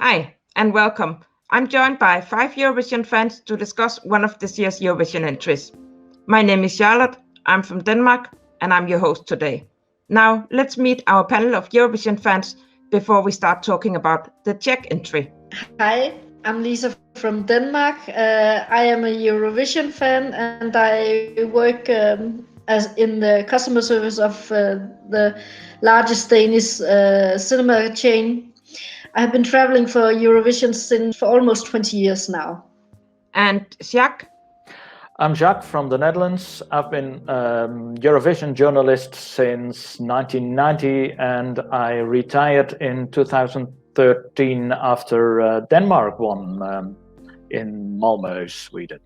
Hi, and welcome. I'm joined by 5 Eurovision fans to discuss one of this year's Eurovision entries. My name is Charlotte, I'm from Denmark, and I'm your host today. Now, let's meet our panel of Eurovision fans before we start talking about the Czech entry. Hi, I'm Liza from Denmark. I am a Eurovision fan and I work as in the customer service of the largest Danish cinema chain. I have been traveling for Eurovision for almost 20 years now. And Jacques? I'm Jacques from the Netherlands. I've been Eurovision journalist since 1990 and I retired in 2013 after Denmark won in Malmö, Sweden.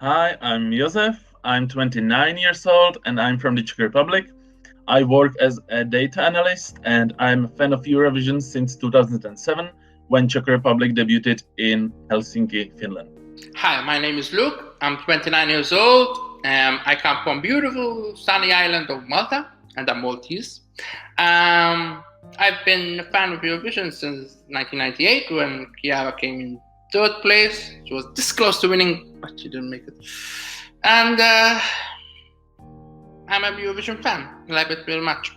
Hi, I'm Josef. I'm 29 years old and I'm from the Czech Republic. I work as a data analyst and I'm a fan of Eurovision since 2007 when Czech Republic debuted in Helsinki, Finland. Hi, my name is Luke. I'm 29 years old. I come from beautiful sunny island of Malta and I'm Maltese. I've been a fan of Eurovision since 1998 when Chiara came in third place. She was this close to winning, but she didn't make it. And I'm a Eurovision fan. I like it very much.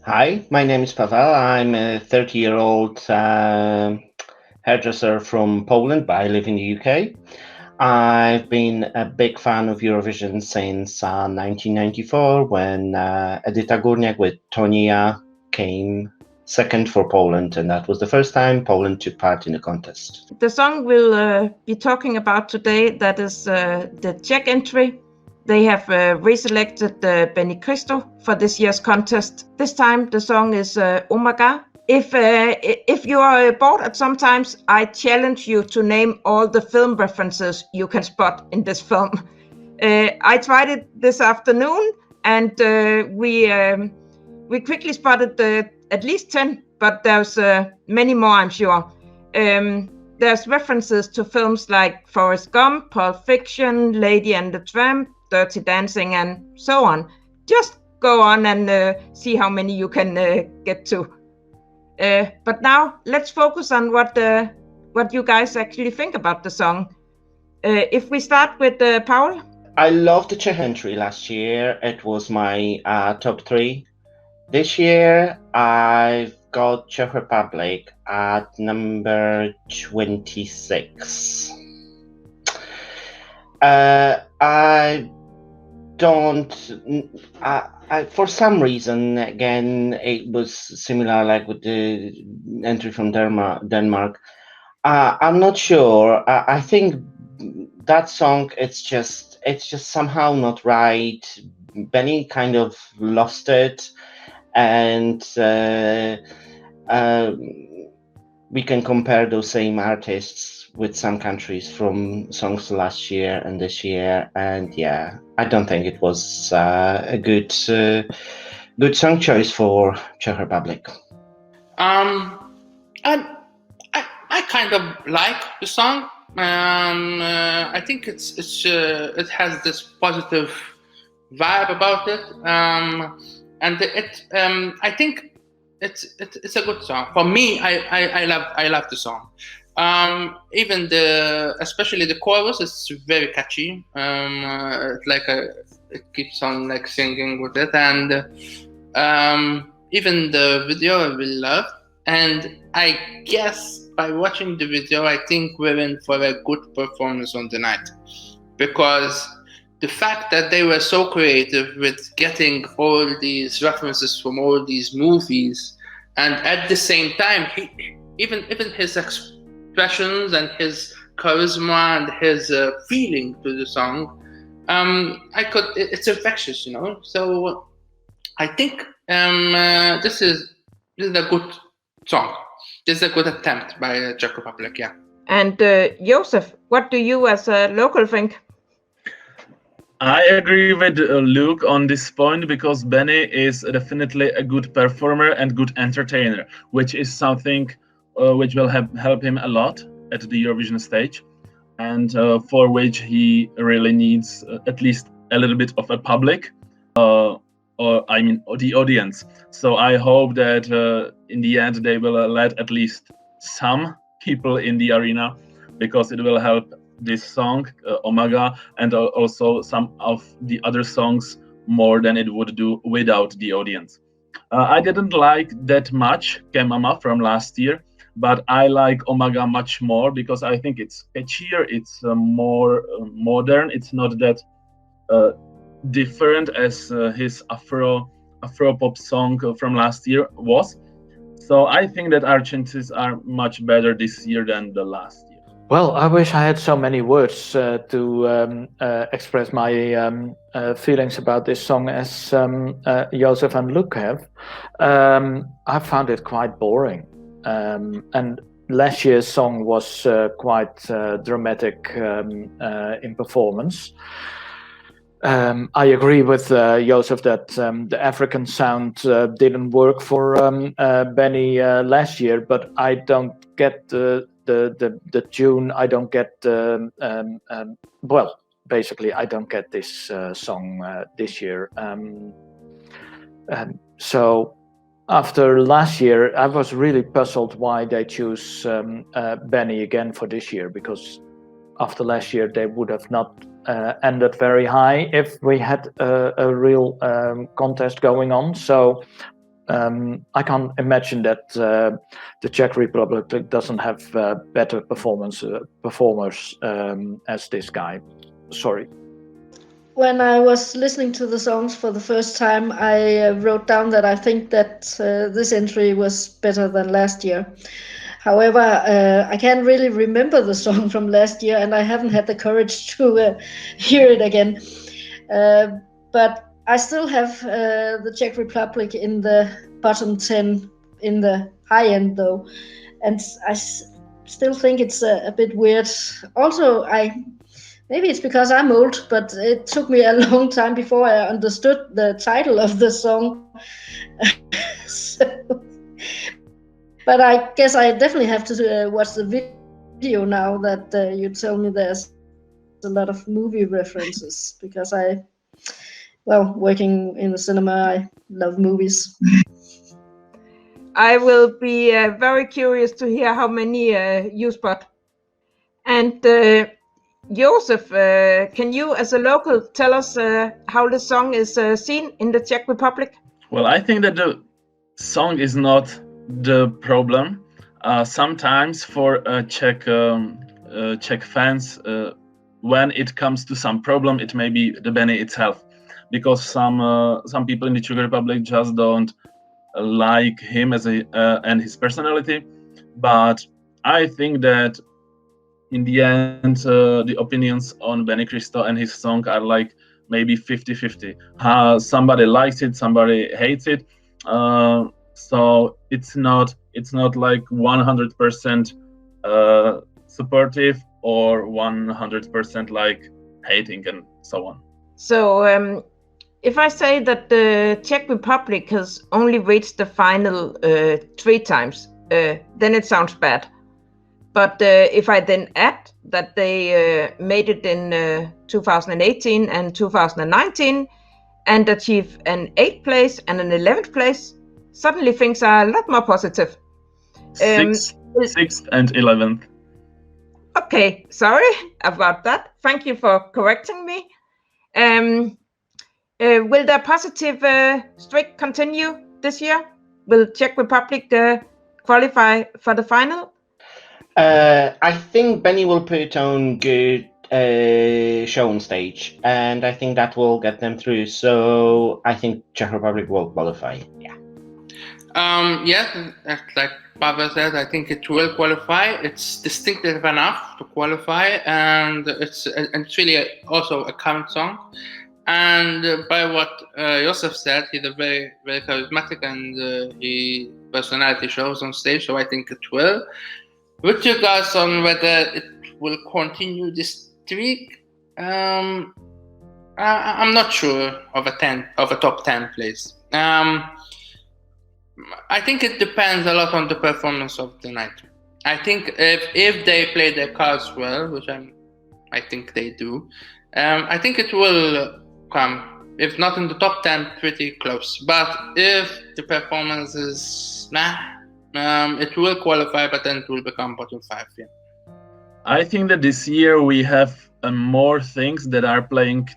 Hi, my name is Pawel. I'm a 30-year-old hairdresser from Poland, but I live in the UK. I've been a big fan of Eurovision since 1994 when Edyta Górniak with Tonia came second for Poland, and that was the first time Poland took part in a contest. The song we'll be talking about today, that is the Czech entry. They have reselected Benny Cristo for this year's contest. This time the song is Omaga. If you are bored at some times, I challenge you to name all the film references you can spot in this film. I tried it this afternoon and we quickly spotted at least 10, but there's many more, I'm sure. There's references to films like Forrest Gump, Pulp Fiction, Lady and the Tramp, Dirty Dancing, and so on. Just go on and see how many you can get to. But now let's focus on what you guys actually think about the song. If we start with Pawel. I loved the Czech entry last year. It was my top 3. This year I've got Czech Republic at number 26. For some reason, again, it was similar like with the entry from Denmark. I'm not sure. I think that song, it's just somehow not right. Benny kind of lost it, and we can compare those same artists with some countries from songs last year and this year, and yeah, I don't think it was a good song choice for Czech Republic. I kind of like the song. I think it has this positive vibe about it, and I think it's a good song for me. I love the song. Even especially the chorus is very catchy. It keeps on like singing with it, and even the video I really love. And I guess by watching the video, I think we're in for a good performance on the night, because the fact that they were so creative with getting all these references from all these movies, and at the same time, even his expressions and his charisma and his feeling to the song, it's infectious, you know. So I think this is a good song. This is a good attempt by the Czech Republic, yeah. And Josef, what do you as a local think? I agree with Luke on this point because Benny is definitely a good performer and good entertainer, which is something which will help him a lot at the Eurovision stage, and for which he really needs at least a little bit of a public, the audience. So I hope that in the end they will let at least some people in the arena, because it will help this song, Omaga, and also some of the other songs more than it would do without the audience. I didn't like that much Mama from last year, but I like Omaga much more because I think it's catchier, it's more modern, it's not that different as his Afro pop song from last year was. So I think that our chances are much better this year than the last year. Well, I wish I had so many words to express my feelings about this song as Josef and Luke have. I found it quite boring. And last year's song was quite dramatic in performance. I agree with Josef that the African sound didn't work for Benny last year, but I don't get the tune. I don't get well, basically I don't get this song this year. So after last year, I was really puzzled why they choose Benny again for this year, because after last year they would have not ended very high if we had a real contest going on. So I can't imagine that the Czech Republic doesn't have better performers as this guy. Sorry. When I was listening to the songs for the first time, I wrote down that I think that this entry was better than last year. However, I can't really remember the song from last year, and I haven't had the courage to hear it again. But I still have the Czech Republic in the bottom 10 in the high end, though. And I still think it's a bit weird. Also, maybe it's because I'm old, but it took me a long time before I understood the title of the song. But I guess I definitely have to watch the video now that you tell me there's a lot of movie references, because working in the cinema, I love movies. I will be very curious to hear how many you spot. And Josef, can you as a local tell us how the song is seen in the Czech Republic? Well, I think that the song is not the problem. Sometimes for Czech fans, when it comes to some problem, it may be the Benny itself, because some people in the Czech Republic just don't like him as and his personality. But I think that in the end, the opinions on Benny Cristo and his song are like maybe 50-50. Somebody likes it, somebody hates it. So it's not like 100% supportive or 100% like hating and so on. So if I say that the Czech Republic has only reached the final 3 times, then it sounds bad. But if I then add that they made it in 2018 and 2019 and achieved an 8th place and an 11th place, suddenly things are a lot more positive. 6th and 11th. Okay, sorry about that. Thank you for correcting me. Will the positive streak continue this year? Will Czech Republic qualify for the final? I think Benny will put on good show on stage, and I think that will get them through. So I think Czech Republic will qualify. Yeah. Like Pawel said, I think it will qualify. It's distinctive enough to qualify, and it's really also a current song. And by what Josef said, he's a very, very charismatic, and his personality shows on stage. So I think it will. With regards on whether it will continue this streak, I'm not sure of a top 10 place. I think it depends a lot on the performance of the night. I think if they play their cards well, which I think they do, I think it will come. If not in the top 10, pretty close. But if the performance is It will qualify, but then it will become bottom 5. Yeah. I think that this year we have more things that are playing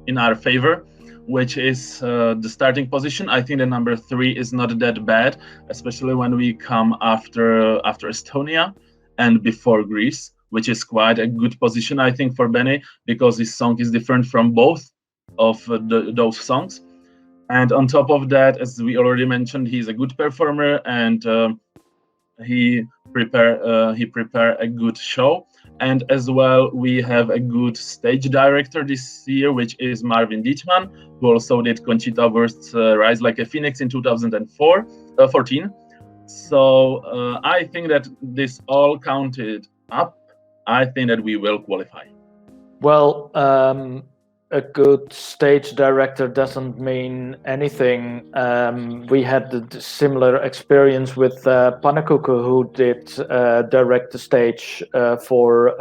in our favor, which is the starting position. I think the number 3 is not that bad, especially when we come after Estonia and before Greece, which is quite a good position, I think, for Benny, because his song is different from both of those songs. And on top of that, as we already mentioned, he's a good performer, and he prepare a good show. And as well, we have a good stage director this year, which is Marvin Dietman, who also did Conchita Wurst's Rise Like a Phoenix in 2014. So I think that this all counted up. I think that we will qualify. Well, a good stage director doesn't mean anything. We had the similar experience with Pannekuchen, who did direct the stage for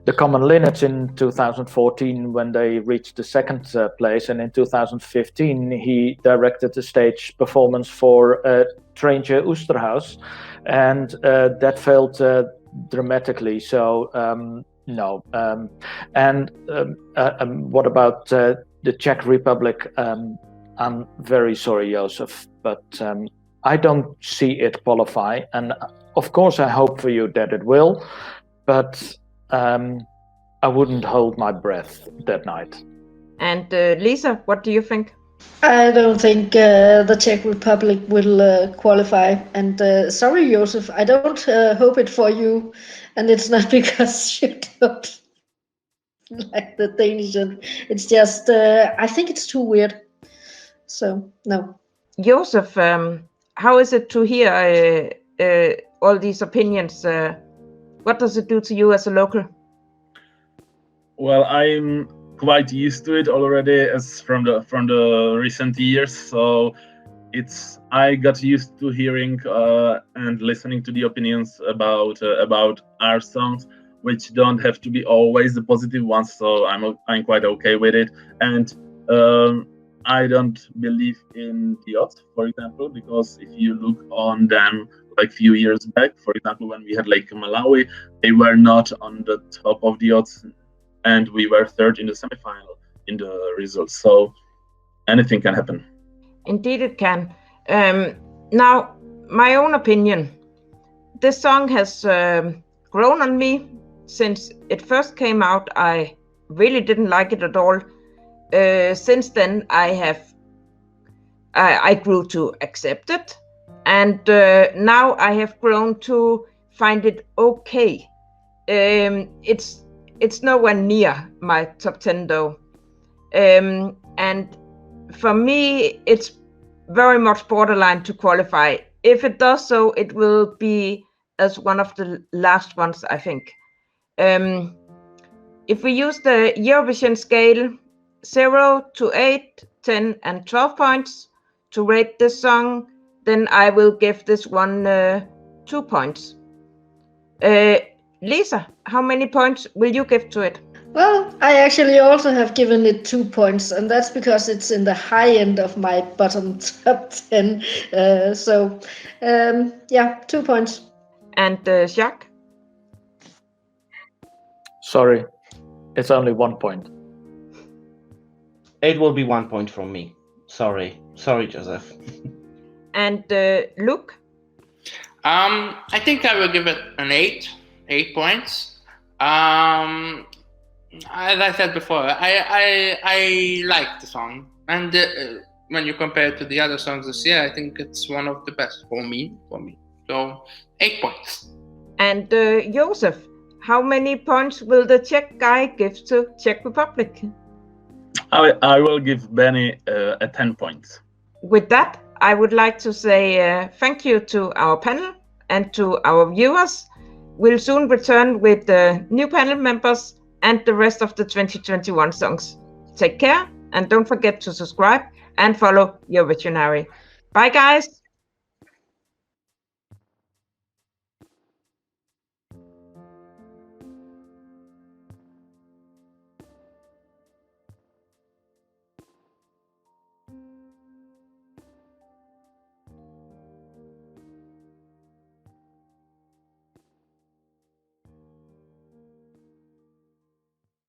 the Common Linnets in 2014 when they reached the second place, and in 2015 he directed the stage performance for Treintje Oosterhuis, and that failed dramatically. So no. And what about the Czech Republic? I'm very sorry, Josef, but I don't see it qualify. And of course, I hope for you that it will, but I wouldn't hold my breath that night. And Lisa, what do you think? I don't think the Czech Republic will qualify. And sorry, Josef, I don't hope it for you. And it's not because you don't like the Danish. It's just, I think it's too weird. So, no. Josef, how is it to hear all these opinions? What does it do to you as a local? Well, I'm quite used to it already, as from the recent years. So I got used to hearing and listening to the opinions about our songs, which don't have to be always the positive ones. So I'm quite okay with it. And I don't believe in the odds, for example, because if you look on them like few years back, for example, when we had like Malawi, they were not on the top of the odds, and we were third in the semifinal in the results. So anything can happen. Indeed it can. Now, my own opinion, this song has grown on me since it first came out. I really didn't like it at all. Since then, I grew to accept it, and now I have grown to find it okay. It's nowhere near my top 10 though, and for me, it's very much borderline to qualify. If it does so, it will be as one of the last ones, I think. If we use the Eurovision scale, 0 to 8, 10, and 12 points to rate this song, then I will give this one 2 points. Lisa, how many points will you give to it? Well, I actually also have given it 2 points, and that's because it's in the high end of my bottom top 10. Yeah, 2 points. And Jacques? Sorry, it's only 1 point. It will be 1 point from me. Sorry, Josef. And Luke? I think I will give it an 8 points. As I said before, I like the song, and when you compare it to the other songs this year, I think it's one of the best for me. So 8 points. And Josef, how many points will the Czech guy give to Czech Republic? I will give Benny a 10 points. With that, I would like to say thank you to our panel and to our viewers. We'll soon return with the new panel members and the rest of the 2021 songs. Take care, and don't forget to subscribe and follow Eurovisionary. Bye, guys!